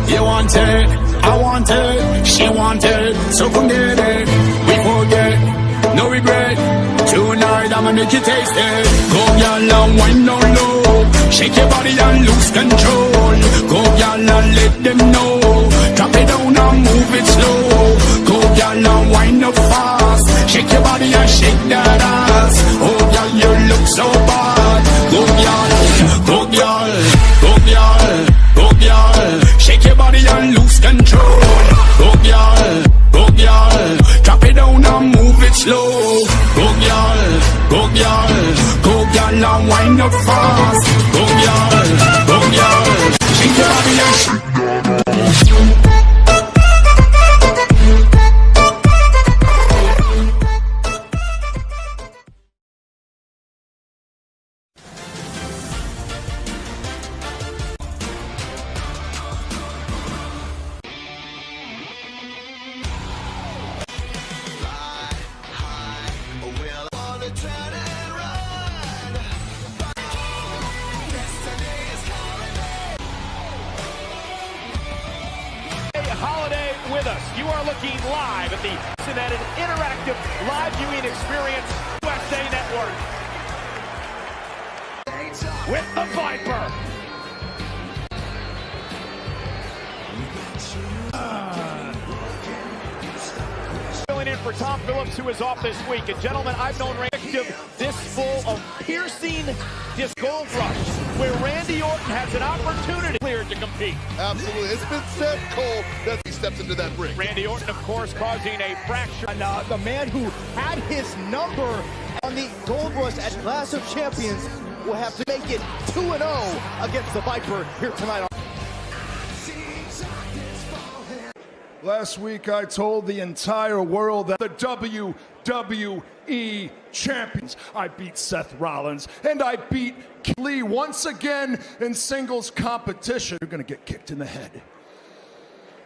You want it, I want it, she wanted, so come get it. We forget, no regret. Tonight I'ma make you taste it. Go y'all and wine down low, shake your body and lose control. Go y'all and let them know, drop it down and move it slow. Go y'all and wine up fast, shake your body and shake that ass. Oh y'all, you look so bad. Go y'all, go y'all, go y'all, go y'all, shake your body and lose control. Go y'all, go y'all, drop it down and move it slow. Go y'all, go y'all, go y'all and wind up fast. Go y'all, shake your body and shake that ass. Holiday with us. You are looking live at the interactive live viewing experience, USA Network. With the Viper. Filling in for Tom Phillips, who is off this week. And gentlemen, I've known this full of piercing this gold rush, where Randy Orton has an opportunity to compete. Absolutely. It's been said, Cole, that he steps into that ring. Randy Orton, of course, causing a fracture. And the man who had his number on the Gold Rush at Clash of Champions will have to make it 2-0 against the Viper here tonight. Last week, I told the entire world that the WWE champions. I beat Seth Rollins, and I beat Lee once again in singles competition. You're going to get kicked in the head.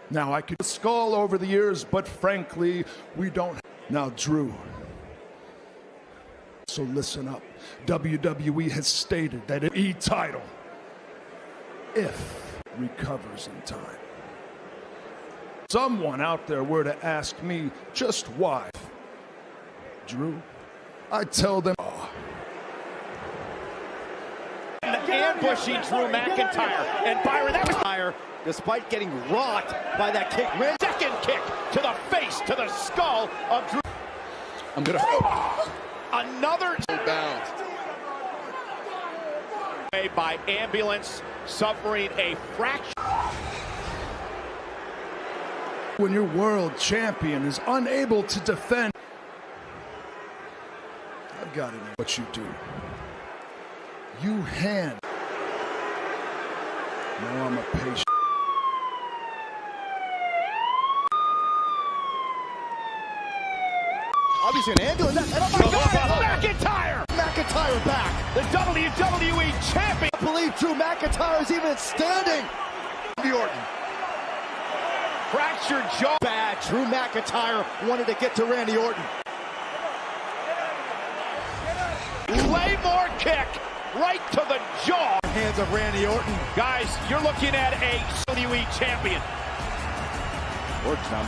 Now, I could skull over the years, but frankly, we don't. Now, Drew. So listen up. WWE has stated that an E title, if recovers in time. Someone out there were to ask me just why, Drew, I tell them, ambushing Drew McIntyre, and Byron, that was higher, despite getting rocked by that kick. Second kick to the face, to the skull of Drew. I'm gonna another bound by ambulance, suffering a fracture. When your world champion is unable to defend, I've got to know what you do. You hand. Now I'm a patient. Obviously an ambulance. And oh my God! McIntyre! McIntyre back. The WWE champion. I believe Drew McIntyre is even standing. Randy Orton. Fractured jaw. Bad. Drew McIntyre wanted to get to Randy Orton. Claymore kick right to the jaw. Hands of Randy Orton. Guys, you're looking at a WWE champion. Orton's now.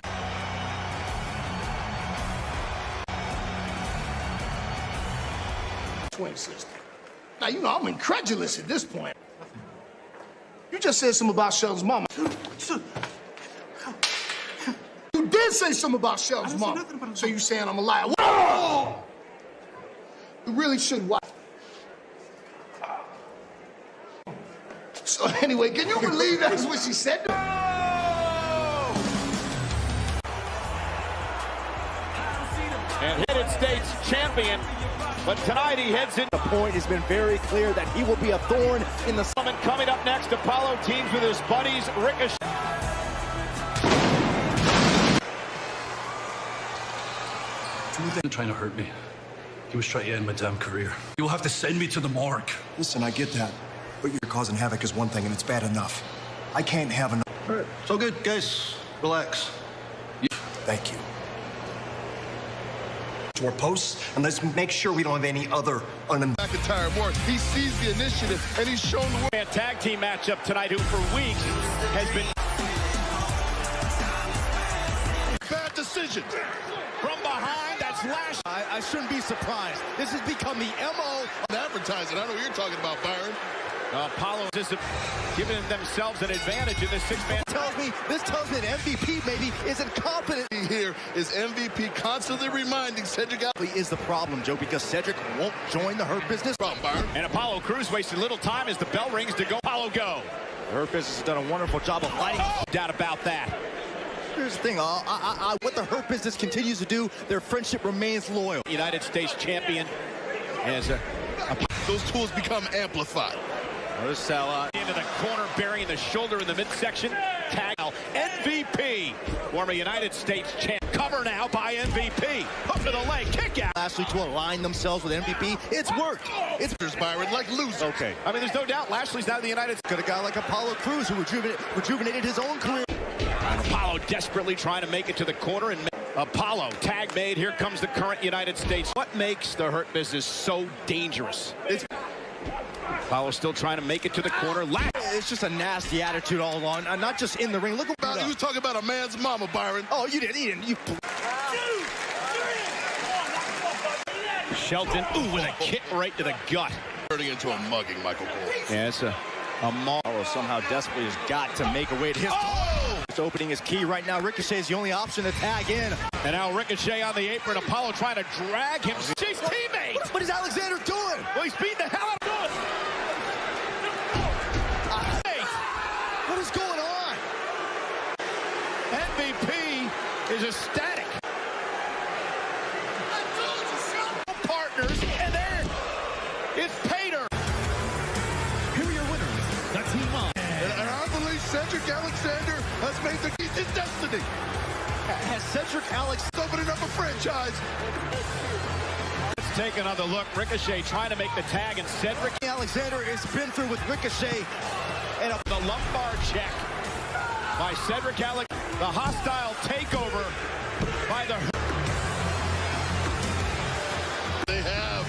Twin sister. Now, you know, I'm incredulous at this point. You just said something about Sheldon's mama. You did say something about Sheldon's mama. So you saying I'm a liar. Whoa! You really should watch. So anyway, can you believe that's what she said? And United States champion, but tonight he heads in. The point has been very clear that he will be a thorn in the summit. Coming up next, Apollo teams with his buddies Ricochet. He was trying to hurt me. He was trying to end my damn career. You'll have to send me to the morgue. Listen, I get that. But you're causing havoc is one thing, and it's bad enough. I can't have enough. All right, it's all good, guys. Relax. Thank you. To our posts, and let's make sure we don't have any other McIntyre more. He sees the initiative, and he's shown the world. Tag team matchup tonight, who for weeks has been decisions. From behind, that's Lashley. I shouldn't be surprised. This has become the MO. Advertising. I know what you're talking about, Byron. Apollo just giving themselves an advantage in this six-man. This tells me that MVP maybe isn't confident. Here is MVP constantly reminding Cedric is the problem, Joe, because Cedric won't join the Hurt Business. Byron. And Apollo Crews wasted little time as the bell rings to go. Apollo go. The Hurt Business has done a wonderful job of fighting. No doubt about that. Here's the thing, what the Hurt Business continues to do, their friendship remains loyal. United States champion as those tools become amplified. Notice how into the corner, burying the shoulder in the midsection. Tag MVP, former United States champ. Cover now by MVP. Hook to the leg, kick out. Lashley to align themselves with MVP. It's worked. It's Byron, like loser. Okay. I mean, there's no doubt Lashley's now in the United States. Got a guy like Apollo Crews who rejuvenated his own career. Apollo desperately trying to make it to the corner, and Apollo tag made. Here comes the current United States. What makes the Hurt Business so dangerous? Apollo still trying to make it to the corner. It's just a nasty attitude all along, not just in the ring. Look about you was talking about a man's mama, Byron. Oh, you didn't. You. Shelton, with a kick right to the gut. Turning into a mugging, Michael Cole. Yeah, it's a maul. Somehow desperately has got to make a way to his. This opening is key right now. Ricochet is the only option to tag in. And now Ricochet on the apron. Apollo trying to drag him. Chief's teammate. What is Alexander doing? Well, he's beating the hell out of him. What is going on? MVP is ecstatic. Partners, and there it's Pater. Here are your winners, the team on. And I believe Cedric Alexander has made his destiny. Has Cedric Alexander opening up a franchise? Let's take another look. Ricochet trying to make the tag, and Cedric Alexander has been through with Ricochet. And the lumbar check by Cedric Alexander. The hostile takeover by the. They have.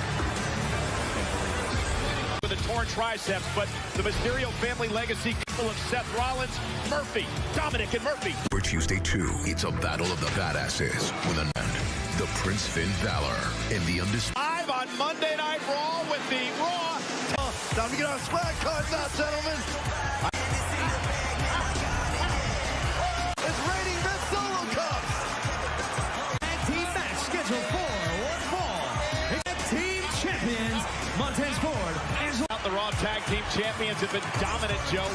With a torn triceps, but the Mysterio family legacy full of Seth Rollins, Murphy, Dominic, and Murphy. For Tuesday 2, it's a battle of the badasses with an end. The Prince Finn Balor and the undisputed. Live on Monday Night Raw with the Raw. Time to get our swag cards out, gentlemen. It's raining Red Solo Cup. Tag team match scheduled for one fall. Team champions, Montez Ford and The Raw Tag Team Champions have been dominant, Joe.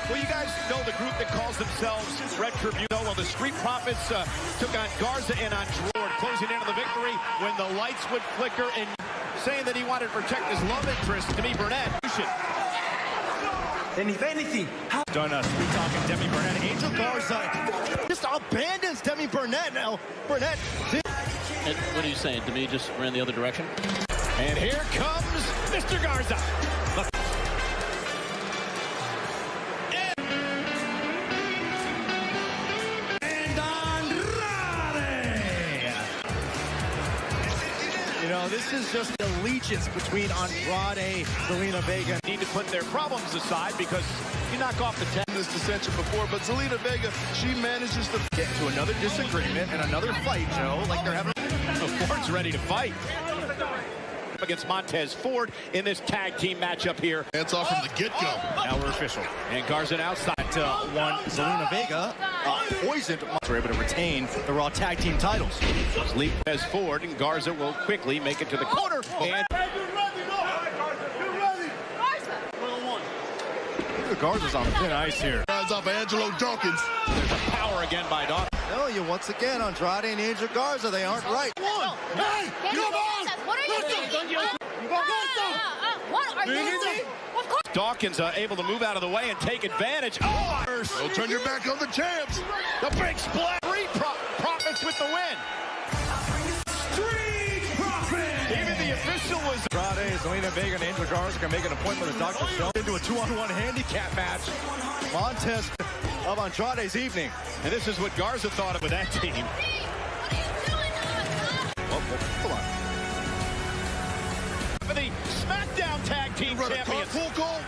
Well, you guys know the group that calls themselves Retribution. Well, the Street Profits took on Garza and on Drord, closing in on the victory when the lights would flicker and saying that he wanted to protect his love interest, Demi Burnett. And if anything, Done sweet talking Demi Burnett. Angel Garza just abandons Demi Burnett now. Burnett. And what are you saying? Demi just ran the other direction? And here comes Mr. Garza. You know, this is just allegiance between Andrade, Zelina Vega. Need to put their problems aside because you knock off the 10. This dissension before, but Zelina Vega, she manages to Get to another disagreement and another fight, Joe, like they're having. Ford's ready to fight against Montez Ford in this tag team matchup here. hands off from the get-go. Now we're official. And Garza outside. One Zelina Vega poisoned. We're able to retain the Raw Tag Team titles. Leap as Ford, and Garza will quickly make it to the corner. And Garza's on thin ice here. Hands off Angelo Dawkins. there's a power again by Dawkins. Tell you once again, Andrade and Angel Garza, they aren't right. Hey, come on! What are you doing? What are you doing? Of course. Dawkins able to move out of the way and take advantage. Oh, Don't turn your back on the champs. the big splat. Three Profits with the win. Street Profits. Even the official was. Andrade, Zelina Vega, and Angel Garza can make an appointment with Dr. Stone into a 2-on-1 handicap match. Montez of Andrade's evening. And this is what Garza thought of with that team. Hold on. For the SmackDown Tag Team Run a Champions. carpool goal.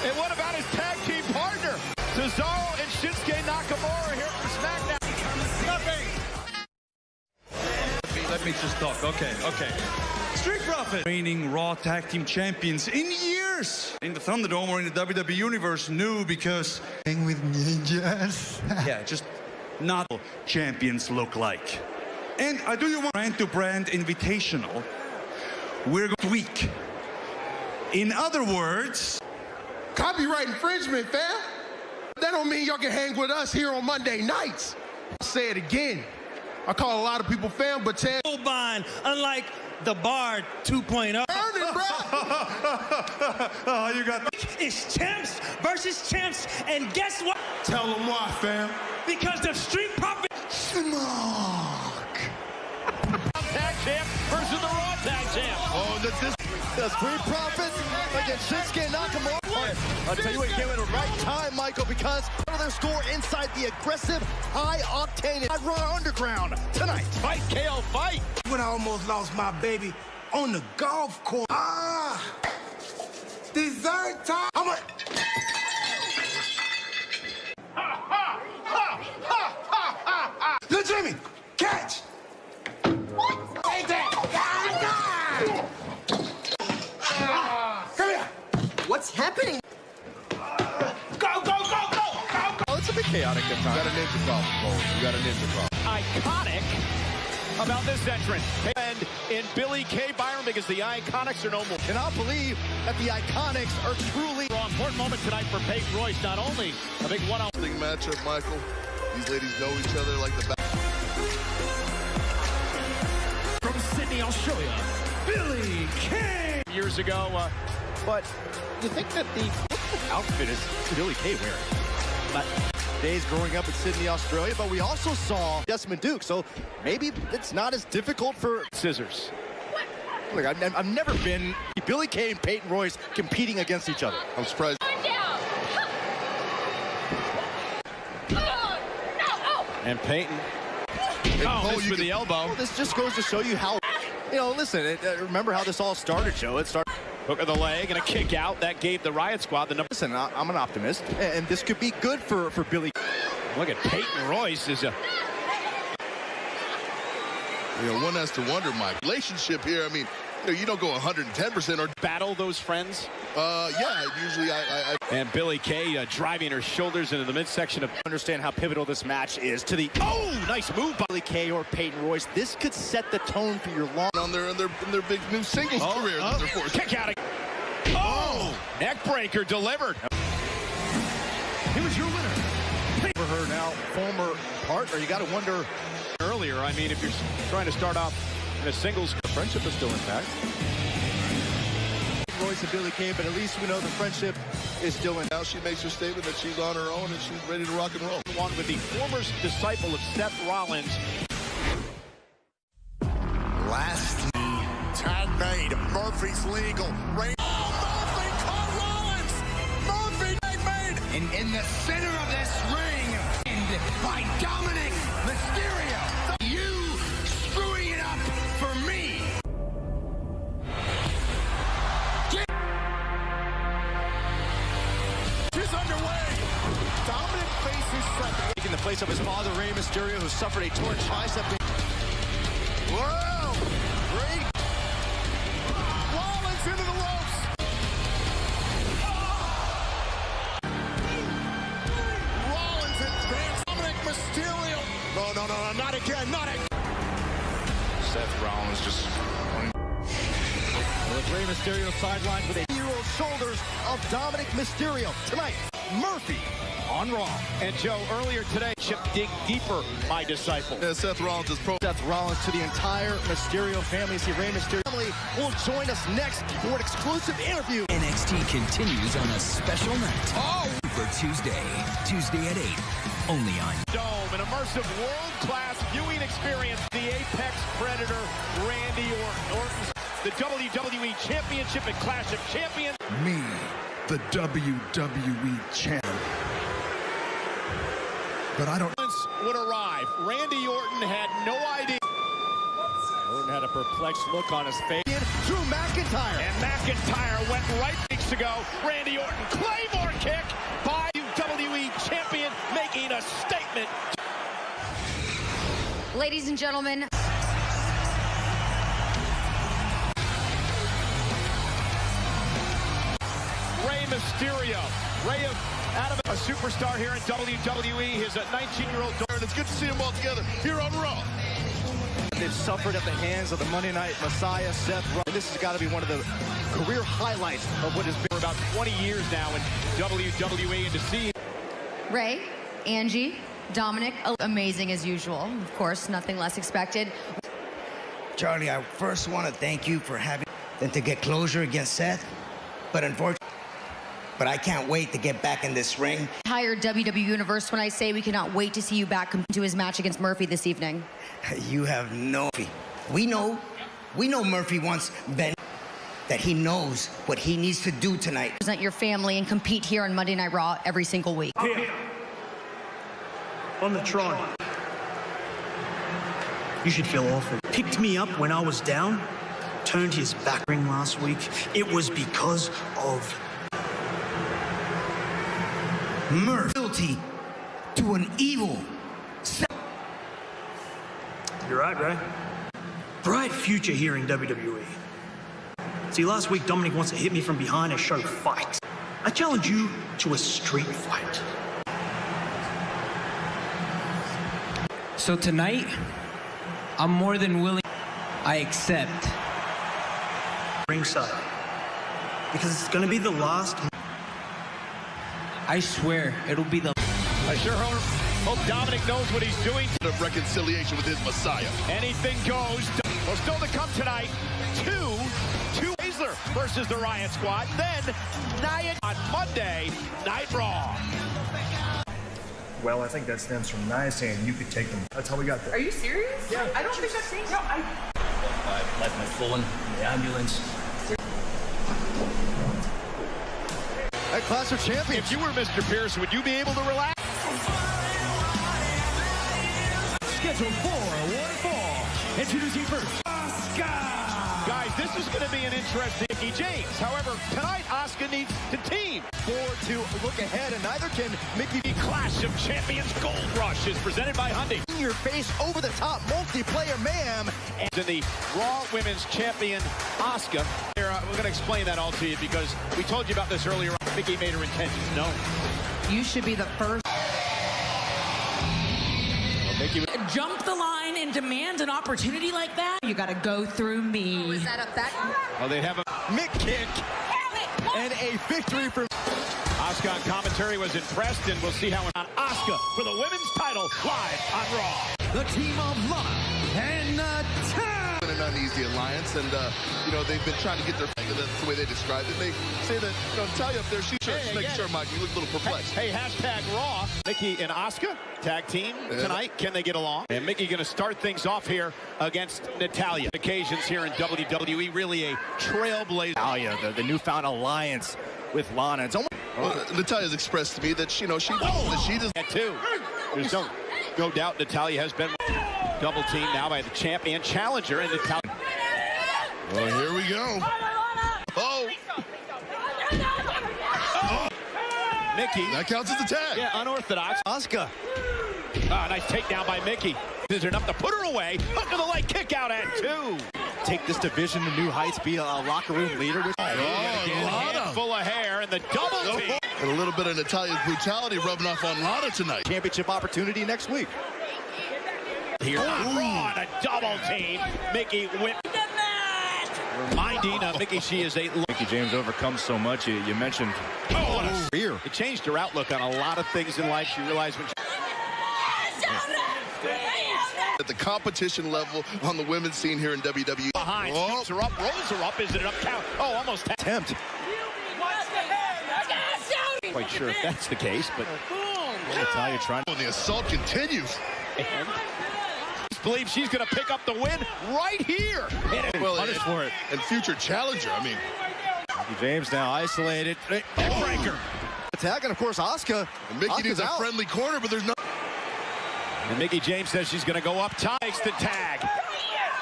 And what about his tag team partner? Cesaro and Shinsuke Nakamura here for SmackDown. Nothing. Let me just talk. Okay. Street Profits, reigning Raw Tag Team Champions in years in the Thunderdome or in the WWE Universe, new because Hang with ninjas. yeah, just not champions look like. And I do you want brand-to-brand invitational. We're going week. In other words, Copyright infringement, fam. That don't mean y'all can hang with us here on Monday nights. I'll say it again. I call a lot of people fam, but Ted Bond, unlike the Bard 2.0. earn it, bro. oh, you got It's champs versus champs, and guess what? Tell them why, fam. Because the Street Profits. Tag champ versus the Raw tag champ. Oh, this The Street Profits against Shinsuke Nakamura. I'll tell you what, came at the right time, Michael, because of their score inside the aggressive, high-octane Raw Underground tonight. Fight, KO, fight. When I almost lost my baby on the golf course. Dessert time. Look, Jimmy, catch. Take that. Come here. What's happening? Go. Oh, it's a bit chaotic at times. You got a ninja problem, Cole. You got a ninja problem. Iconic about this entrant. And in Billy Kay Byron, because the Iconics are no more. Cannot believe that the Iconics are truly... Important moment tonight for Peyton Royce. Not only a big one-on-one Big matchup, Michael. These ladies know each other like the back. from Sydney, Australia, Billy Kay. Years ago, but you think that the outfit is Billy Kay wearing. But days growing up in Sydney, Australia, but we also saw Desmond Duke, so maybe it's not as difficult for scissors. Look, I've never been Billy Kay and Peyton Royce competing against each other. I'm surprised. And Peyton. Missed with the elbow. Well, this just goes to show you how, listen, remember how this all started, Joe. It started. Hook of the leg and a kick out. That gave the Riot Squad the number. Listen, I'm an optimist, and this could be good for Billy. Look at Peyton Royce is a... One has to wonder, my relationship here. I mean, you don't go 110% or battle those friends. Yeah, usually I... And Billy Kay driving her shoulders into the midsection of... Understand how pivotal this match is to the... Oh, nice move by Billy Kay or Peyton Royce. This could set the tone for your long... On their big new singles career. Kick out. Neck breaker delivered. Here was your winner. For her now, former partner. You got to wonder... Earlier, I mean, if you're trying to start off in a singles... The friendship is still intact. Royce and Billy Kay, but at least we know the friendship is still in. Now she makes her statement that she's on her own and she's ready to rock and roll. One with the former disciple of Seth Rollins. Last tag made. Murphy's legal. Murphy caught Rollins. Murphy made. And in the center of this ring, and by Dominic Mysterio. You screwing it up for me. Underway. Dominic faces Seth. Taking the place of his father, Rey Mysterio, who suffered a torn tricep. Whoa! Great. Rollins into the ropes. Rollins advanced. Dominic Mysterio. No, not again, not again. Seth Rollins just... With Rey Mysterio sidelined with a hero shoulders of Dominic Mysterio. Tonight, Murphy on Raw. And Joe, earlier today, Chip dig deeper, my disciple. Yeah, Seth Rollins is pro. Seth Rollins to the entire Mysterio family. See, Rey Mysterio family will join us next for an exclusive interview. NXT continues on a special night. For Tuesday at 8. Only on Dome, an immersive world-class viewing experience. The Apex Predator, Randy Orton. The WWE Championship and Clash of Champions. Me, the WWE champ. But I don't... Would arrive. Randy Orton had no idea. Orton had a perplexed look on his face. Drew McIntyre. And McIntyre went right weeks ago. Randy Orton, Claymore kick by WWE Champion, making a statement. Ladies and gentlemen. Mysterio. Rey of Adam, a superstar here in WWE. His 19-year-old daughter. And it's good to see them all together here on Raw. They've suffered at the hands of the Monday Night Messiah, Seth Rollins. This has got to be one of the career highlights of what has been For about 20 years now in WWE, and to see Ray, Angie, Dominic, amazing as usual. Of course, nothing less expected. Charlie, I first want to thank you for having them to get closure against Seth, but unfortunately, I can't wait to get back in this ring. Entire WWE Universe when I say we cannot wait to see you back to his match against Murphy this evening. You have no... We know Murphy wants Ben, that he knows what he needs to do tonight. Present your family and compete here on Monday Night Raw every single week. Here. On the Tron. You should feel awful. Picked me up when I was down, turned his back ring last week. It was because of Murphy to an evil... You're right, Ray. Bright future here in WWE. See, last week Dominic wants to hit me from behind and show fight. I challenge you to a street fight. So tonight, I'm more than willing. I accept. Ringside. Because it's gonna be the last. I swear, it'll be the... I sure hope Dominic knows what he's doing. Of reconciliation with his Messiah. Anything goes. Well, still to come tonight. Two Baszler versus the Riot Squad. Then Nia on Monday Night Raw. Well, I think that stems from Nia saying you could take them. That's how we got there. Are you serious? Yeah. I don't think I've seen. No, I left my phone in the ambulance. That Clash of Champions. If you were Mr. Pierce, would you be able to relax? Scheduled for one fall. Introducing first, Asuka. Guys, this is going to be an interesting Mickey James. However, tonight Asuka needs to team. Forward to look ahead, and neither can Mickey. The Clash of Champions Gold Rush is presented by Hyundai. In your face, over the top, multiplayer mayhem. And in the Raw Women's Champion Asuka. We're going to explain that all to you because we told you about this earlier on. Mickey made her intentions known. You should be the first. Mickey Jump the line and demand an opportunity like that. You got to go through me. Was that up that? Oh, they have a Mick kick and a victory for Asuka on commentary was impressed, and we'll see how on Asuka for the women's title live on Raw. the team of Lana and Natalya. An uneasy alliance, and they've been trying to get their. That's the way they describe it. They say that Natalya up there, she's just making sure, Mike, you look a little perplexed. Hey, hashtag Raw. Mickey and Asuka tag team tonight. Can they get along? And Mickey going to start things off here against Natalya. Occasions here in WWE, really a trailblazer. Natalya, the newfound alliance with Lana. It's almost. Well, Natalya's expressed to me that she does. That too. There's no doubt Natalya has been double teamed now by the champion challenger and Natalya. Well, here we go. Oh. Mickey. That counts as a tag. Yeah, unorthodox. Asuka. Nice takedown by Mickey. Is enough to put her away. Under the light kick out at 2. Take this division to new heights, be a locker room leader. With full of hair and the double team. And a little bit of Natalya's brutality rubbing off on Lana tonight. Championship opportunity next week. Here on Raw, a double team. Mickey whip. Reminding Mickey she is a... Mickey James overcomes so much. You mentioned... Career. It changed her outlook on a lot of things in life. She realized when she... At the competition level on the women's scene here in WWE. Behind, scoops her up, rolls her up. Is it enough count? Oh, almost attempt. Quite sure if that's the case, but Natalya trying. The assault continues. And believes she's going to pick up the win right here. Punish for it. And future challenger. I mean, Mickey James now isolated. Breaker. Attack, and of course Asuka. And Mickey needs a friendly corner, but there's no. And Mickey James says she's going to go up top. Takes the tag.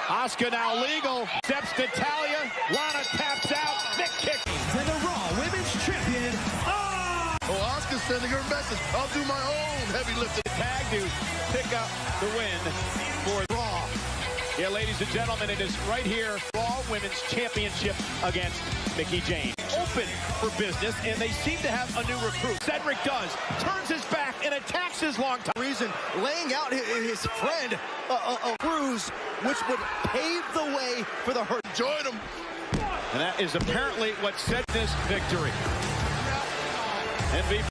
Asuka now legal. Steps Natalya. Lana taps out. Mick kick. And the Raw Women's Champion. Oh, Asuka's sending her message. I'll do my own heavy lifting. Tag to pick up the win for Raw. Yeah, ladies and gentlemen, it is right here. Raw Women's Championship against Mickey James. open for business, and they seem to have a new recruit. Cedric does, turns his back and attacks his long-time reason, laying out his friend a bruise, which would pave the way for the Hurt. Join him. And that is apparently what set this victory. MVP.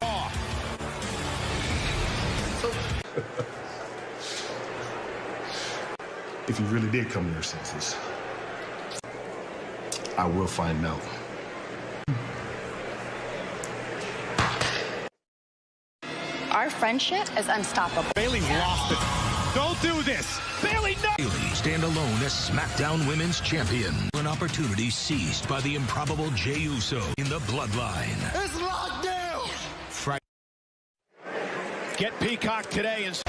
If you really did come to your senses, I will find out. Our friendship is unstoppable. Bailey lost it. Don't do this. Bailey, no. Bailey stand alone as SmackDown Women's Champion. An opportunity seized by the improbable Jey Uso in the Bloodline. It's locked down. Friday. Get Peacock today and.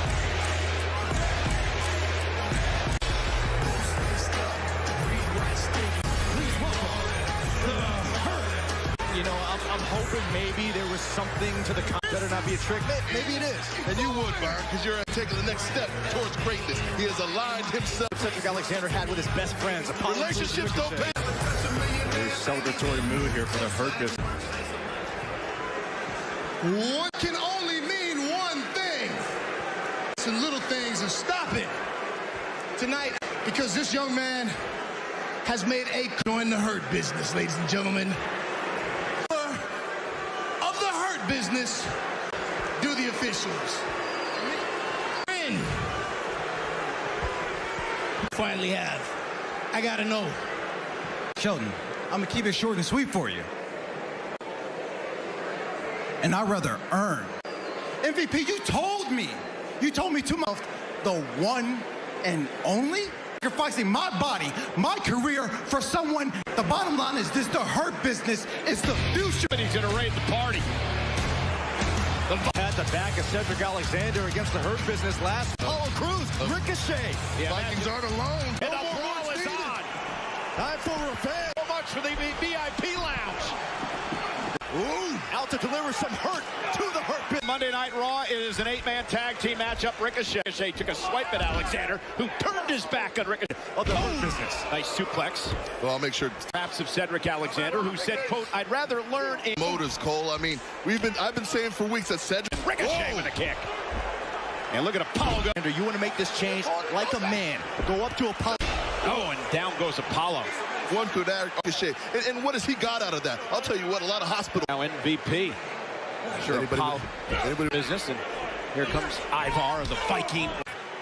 You know, I'm hoping maybe there was something to the. Better not be a trick. Maybe it is. And you would, Byron, because you're taking the next step towards greatness. He has aligned himself. Cedric Alexander had with his best friends. Relationships don't pay. Celebratory mood here for the Hurt Business. What can only mean one thing? Some little things and stop it. Tonight, because this young man has made a join the Hurt Business, ladies and gentlemen. Of the Hurt Business, do the officials. Finally have. I gotta know. Shelton, I'm gonna keep it short and sweet for you. And I'd rather earn. MVP, you told me to myself, the one and only? Sacrificing my body, my career for someone. The bottom line is this, the Hurt Business is the future. He's gonna raid the party. At the back of Cedric Alexander against the Hurt Business last. Apollo Crews, Ricochet. The Vikings aren't alone. And the brawl is on. Time for revenge. So much for the VIP lounge. Ooh, out to deliver some hurt to the Hurt Business. Monday Night Raw is an 8-man tag team matchup. Ricochet took a swipe at Alexander, who turned his back on Ricochet. Of the Hurt Business. Nice suplex. Well, I'll make sure. Perhaps of Cedric Alexander, who said, quote, I'd rather learn in Motives, Cole. I mean, I've been saying for weeks that Cedric. Ricochet with a kick. And look at Apollo go. You want to make this change like a man. Go up to Apollo. Oh, and down goes Apollo. One could add Ricochet. And what has he got out of that? I'll tell you what, a lot of hospital. Now MVP. Sure, Apollo. Business, and here comes Ivar of the Viking.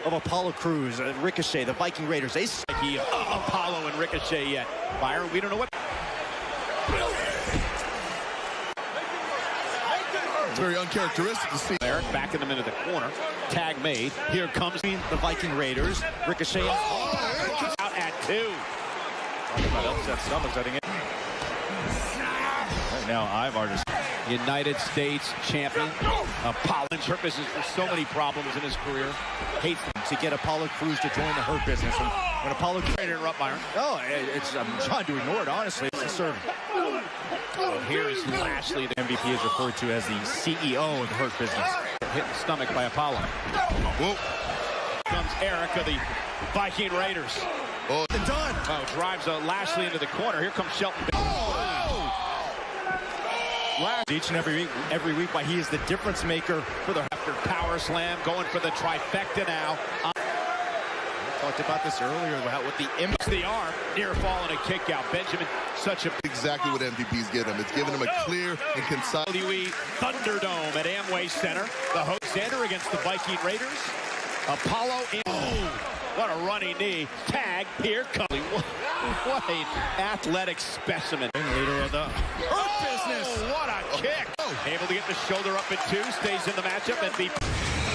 Of Apollo Crews, Ricochet, the Viking Raiders. They Apollo and Ricochet yet. Byron, we don't know what. It's very uncharacteristic to see. Eric backing them into the corner. Tag made. Here comes the Viking Raiders. Ricochet out at 2. Talking about upset stomachs, I think. Right now, Ivar just United States champion. Apollo Hurt Business for so many problems in his career. Hates to get Apollo Crews to join the Hurt Business. And when Apollo Crews to interrupt Byron. Oh, I'm trying to ignore it, honestly. It's a servant. Well, here is Lashley. The MVP is referred to as the CEO of the Hurt Business. Hit the stomach by Apollo. Whoa. Comes Eric of the Viking Raiders. Oh, and done. Oh, drives Lashley into the corner. Here comes Shelton. Each and every week, why he is the difference maker for the after power slam, going for the trifecta now. We talked about this earlier about what the image the arm near fall and a kick out. Benjamin, such a exactly what MVP's getting him. It's giving him a clear and concise WWE Thunderdome at Amway Center. The host center against the Viking Raiders. Apollo in. Oh, what a running knee. Tag, here comes. What an athletic specimen. Leader of the Hurt Business. What a kick. Able to get the shoulder up at 2. Stays in the matchup. MVP.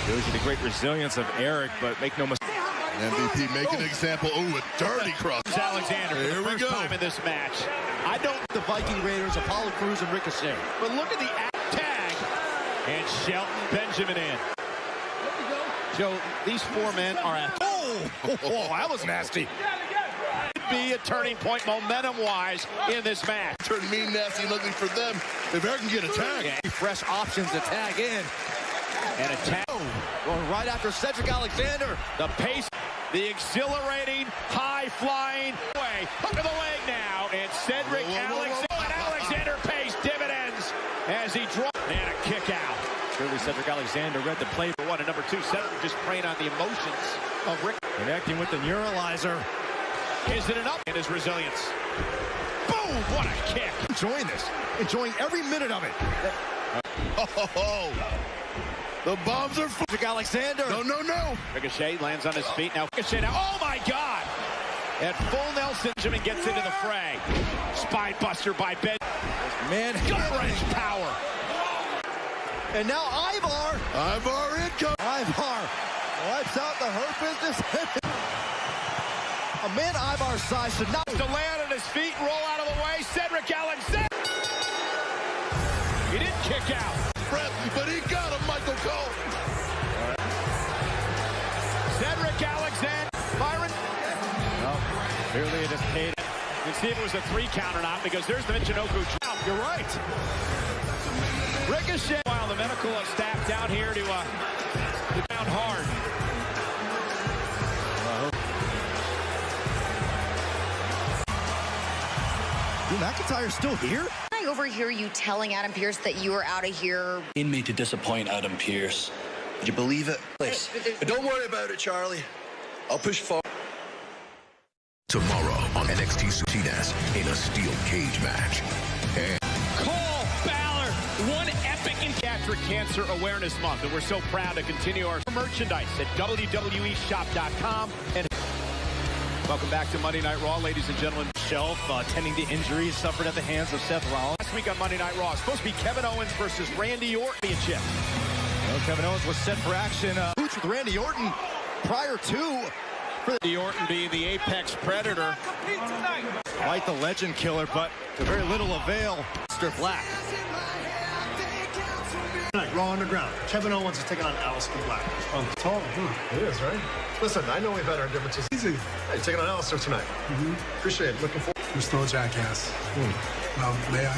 Shows you the great resilience of Eric, but make no mistake. MVP making an example. Oh, a dirty cross. Alexander for the first time in this match. I don't. The Viking Raiders, Apollo Crews, and Ricochet. But look at the tag. And Shelton Benjamin in. Joe, these 4 men are at. Oh, that was nasty. Be a turning point momentum-wise in this match. Turn mean, nasty, and ugly for them. If Eric can get a tag. Yeah. Fresh options to tag in. And a tag. Going right after Cedric Alexander. The pace, the exhilarating, high-flying way. Hook of the leg now. And Cedric Alexander pays Cedric Alexander read the play for 1 and number 2. Cedric just preying on the emotions of Rick. Connecting with the neuralizer. Is it enough? And his resilience. Boom! What a kick. Enjoying this. Enjoying every minute of it. The bombs are Cedric Alexander. No. Ricochet lands on his feet. Now Ricochet now. Oh my God! At full Nelson, Benjamin gets into the fray. Spine buster by Ben. Man, gut wrench power. And now Ivar. Ivar income. Ivar wipes out the Hurt Business. A man Ivar's size should not to land on his feet, roll out of the way. Cedric Alexander. He didn't kick out. But he got him, Michael Cole. Cedric Alexander. Byron. Well, clearly it is paid. You can see if it was a 3 count or not, because there's the Michinoku. You're right. Ricochet. While the medical staff down here to down hard. McIntyre's still here? I overhear you telling Adam Pearce that you were out of here. In me to disappoint Adam Pearce. Would you believe it? Please. But don't worry about it, Charlie. I'll push forward. Tomorrow on NXT Martinez in a steel cage match. And Cole Balor, one epic in Pediatric Cancer Awareness Month, and we're so proud to continue our merchandise at WWEshop.com. And welcome back to Monday Night Raw, ladies and gentlemen. Shelf tending to injuries suffered at the hands of Seth Rollins. Last week on Monday Night Raw, it's supposed to be Kevin Owens versus Randy Orton. Well, Kevin Owens was set for action. Boots with Randy Orton prior to Randy Orton being the apex predator. Quite the legend killer, but to very little avail. Mr. Black. Raw Underground. Kevin Owens is taking on Aleister Black. Tall. It is, right? Listen, I know we've had our differences. Easy. Hey, taking on Aleister tonight. Appreciate it. Looking forward. You're still a jackass. Well, may I?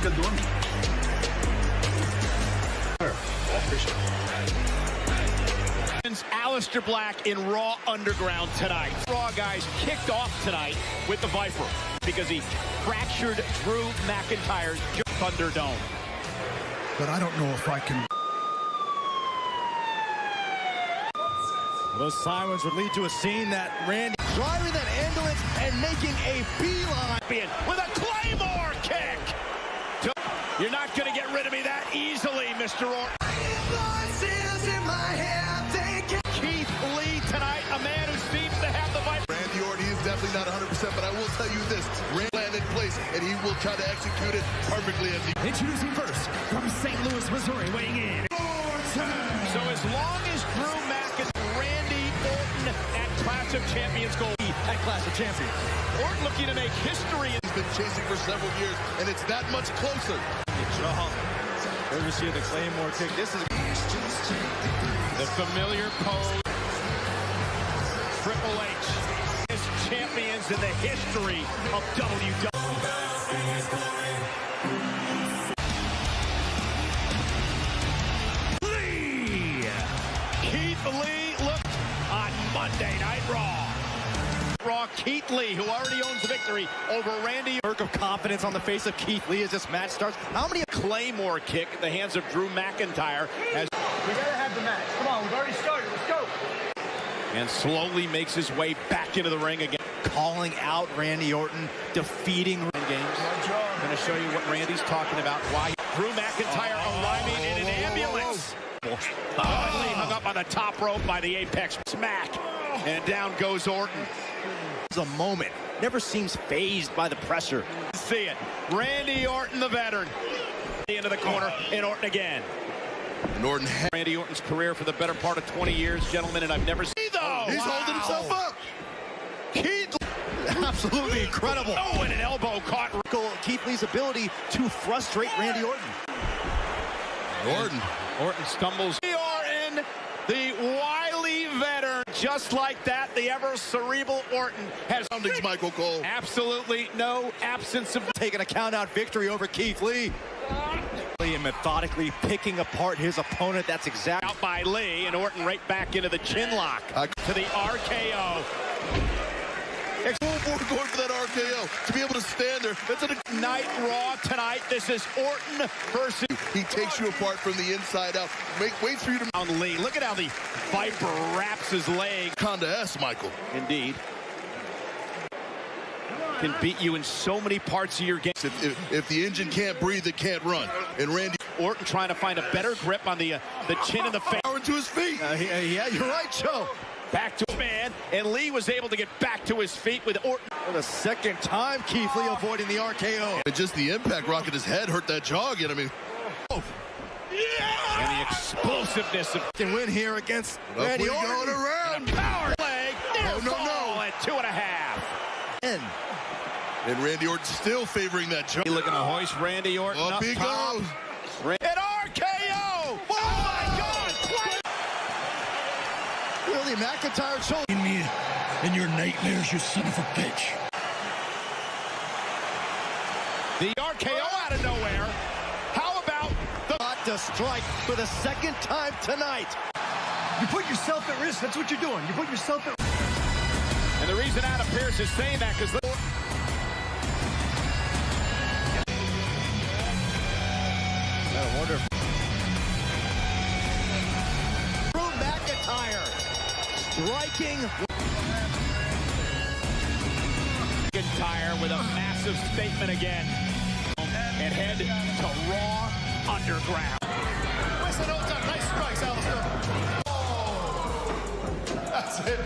Good doing. Sure. I appreciate it. Aleister Black in Raw Underground tonight. Raw guys kicked off tonight with the Viper because he fractured Drew McIntyre's Thunderdome. But I don't know if I can. Those sirens would lead to a scene that Randy driving that ambulance and making a beeline with a Claymore kick. You're not going to get rid of me that easily, Mr. Orton. Keith Lee tonight, a man who seems to have the Viper. Randy Orton, he is definitely not 100%, but I will tell you this. Randy landed in place, and he will try to execute it perfectly as he... Introducing first, from St. Louis, Missouri, weighing in. So as long as Drew McIntyre, Randy Orton at Clash of Champions goal at Clash of Champions. Orton looking to make history. He's been chasing for several years, and it's that much closer. Courtesy of the Claymore kick. This is the familiar pose. Triple H is champions in the history of WWE. Keith Lee looked on Monday Night Raw. Keith Lee, who already owns the victory over Randy. Work of confidence on the face of Keith Lee as this match starts. How many Claymore kick at the hands of Drew McIntyre as we gotta have the match. Come on, we've already started. Let's go. And slowly makes his way back into the ring again. Calling out Randy Orton, defeating games. I'm going to show you what Randy's talking about. Why Drew McIntyre arriving in an ambulance. Lee hung up on the top rope by the Apex smack. And down goes Orton. It's a moment. Never seems phased by the pressure. See it. Randy Orton, the veteran. Into the corner, and Orton again. And Orton Randy Orton's career for the better part of 20 years, gentlemen, and I've never seen though. He's holding himself up. Keith, absolutely incredible. Oh, and an elbow caught. Keith Lee's ability to frustrate Randy Orton. Orton stumbles. Orton, the wily veteran, just like that, the ever cerebral Orton has Michael Cole. Absolutely no absence of taking a count-out victory over Keith Lee. And methodically picking apart his opponent. That's exactly out by Lee, and Orton right back into the chin lock to the RKO. Going for that RKO. To be able to stand there. That's a Night Raw tonight. This is Orton versus... He takes you apart from the inside out. Waits for you to... On Lee. Look at how the Viper wraps his leg. Conda S, Michael. Indeed. Can beat you in so many parts of your game. If the engine can't breathe, it can't run. And Randy Orton trying to find a better grip on the chin and the face. Power into his feet. Yeah, you're right, Joe. Back to man, and Lee was able to get back to his feet with Orton. For the second time, Keith Lee avoiding the RKO. And just the impact rock at his head hurt that jaw again. I mean, and the explosiveness of can win here against Randy Orton. Going around. And a power leg. No. At 2.5. And Randy Orton still favoring that jaw. Looking to hoist Randy Orton up he top. goes. An RKO. Oh my God! Really, McIntyre showed me in your nightmares, you son of a bitch. The RKO out of nowhere. How about the to strike for the second time tonight? You put yourself at risk. That's what you're doing. You put yourself at risk. And the reason Adam Pearce is saying that because wonderful. Drew McIntyre striking. McIntyre with a massive statement again. And head to Raw Underground. Nice strikes, Alistair. Oh, that's it.